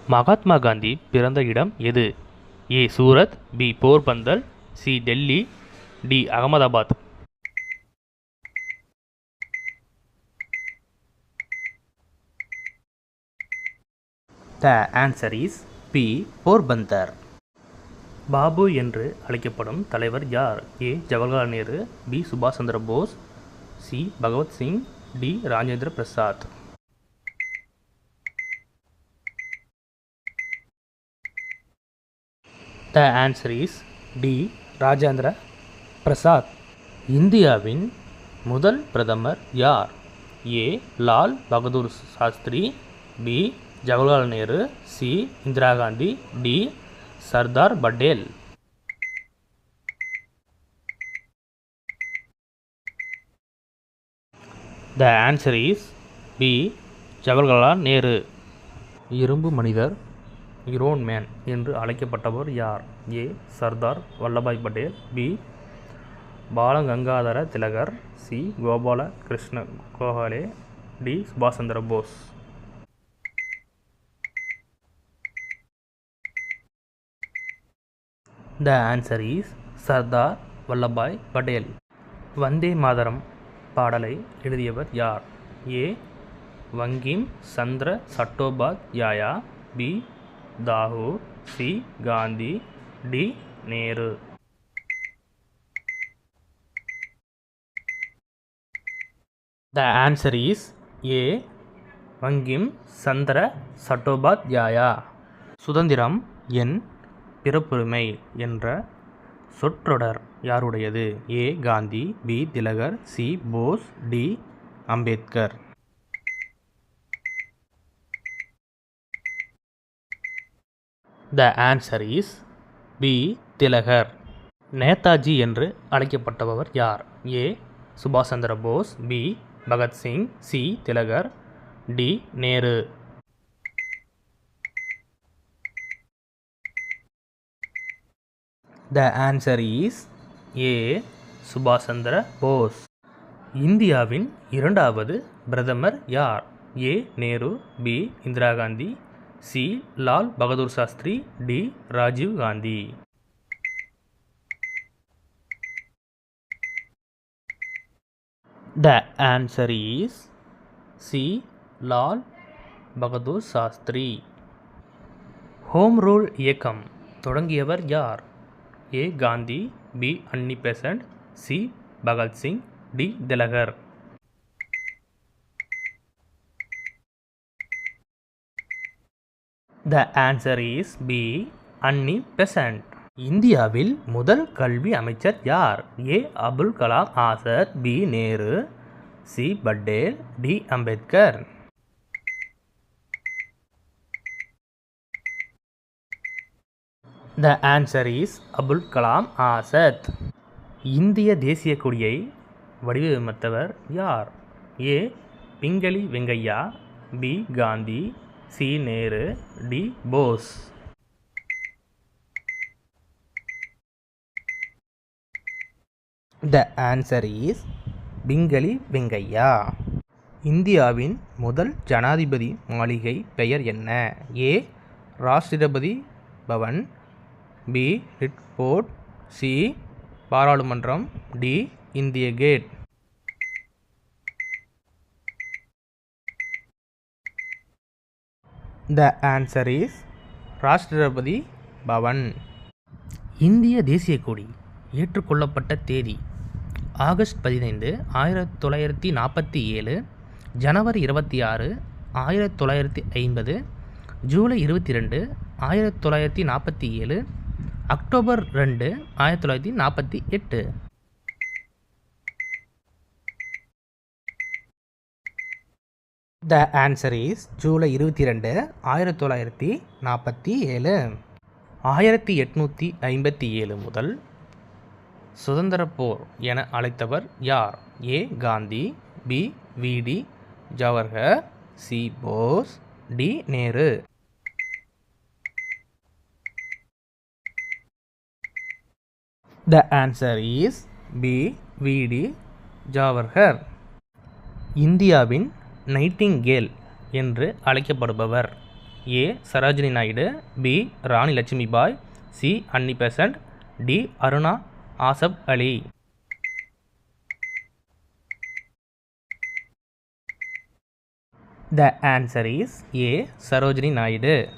மகாத்மா காந்தி பிறந்த இடம் எது? A. Surat, B. Porbandar, C. Delhi, D. Ahmedabad. The answer is B. Porbandar. Bapu என்று அழைக்கப்படும் தலைவர் யார்? ஏ. ஜவஹர்லால் நேரு, பி. சுபாஷ் Chandra Bose, C. Bhagat Singh, D. Rajendra Prasad. The answer is D. Rajendra Prasad. இந்தியாவின் முதல் பிரதமர் யார்? A. Lal Bahadur Shastri, B. Jawaharlal Nehru, C. Indira Gandhi, D. Sardar Patel. The answer is B. Jawaharlal Nehru. இரும்பு மனிதர், இரோன் மேன் என்று அழைக்கப்பட்டவர் யார்? ஏ. சர்தார் வல்லபாய் பட்டேல், பி. பாலகங்காதர திலகர், சி. கோபால கிருஷ்ண கோகலே, டி. சுபாஷ் Chandra Bose. The answer is Sardar Vallabhbhai Patel. Vande Mataram பாடலை எழுதியவர் யார்? A. Bankim Chandra Chattopadhyay, B. Tagore, C. Gandhi, D. Nehru. The answer is A. Bankim Chandra Chattopadhyay. சுதந்திரம் என் பிறப்புரிமை என்ற சொற்றொடர் யாருடையது? A. Gandhi, B. Tilak, C. Bose, D. Ambedkar. The answer is B. Tilak. Netaji என்று அழைக்கப்பட்டவர் யார்? ஏ. சுபாஷ் Chandra Bose, B. Bhagat Singh, C. Tilak, D. Nehru. The answer is A. சுபாஷ் சந்திர போஸ். இந்தியாவின் இரண்டாவது பிரதமர் யார்? A. Nehru, B. Indira Gandhi, C. Lal Bahadur Shastri, D. Rajiv Gandhi. The answer is C. Lal Bahadur Shastri. Home rule இயக்கம் தொடங்கியவர் யார்? A. Gandhi, B. Annie Besant, C. Bhagat Singh, D. Tilak. The answer is B. Annie Besant. இந்தியாவில் முதல் கல்வி அமைச்சர் யார்? A. Abul Kalam Azad, B. Nehru, C. Patel, D. Ambedkar. The answer is Abul Kalam Azad. இந்திய தேசிய கொடியை வடிவமைத்தவர் யார்? ஏ. Pingali Venkayya, B. Gandhi, C. Nehru, D. Bose. The answer is Pingali Venkayya. இந்தியாவின் முதல் ஜனாதிபதி மாளிகை பெயர் என்ன? A. Rashtrapati Bhavan, B. Red Fort, C. பாராளுமன்றம், D. India Gate. The answer is Rashtrapati Bhavan. இந்திய தேசிய கொடி ஏற்றுக்கொள்ளப்பட்ட தேதி August 15, 1947, January 26, 1950, July 22, 1947, October 2, 1948. The answer is July 22, 1947. 1857 முதல் சுதந்திர போர் என அழைத்தவர் யார்? A. Gandhi, B. V D. Jawahar, C. Bose, D. Nehru. The answer is B. V D. Jawahar. இந்தியாவின் நைட்டிங்கேல் என்று அழைக்கப்படுபவர் A Sarojini Naidu, B Rani Lakshmibai, C Annie Besant, D Aruna Asaf Ali. The answer is A. Sarojini Naidu.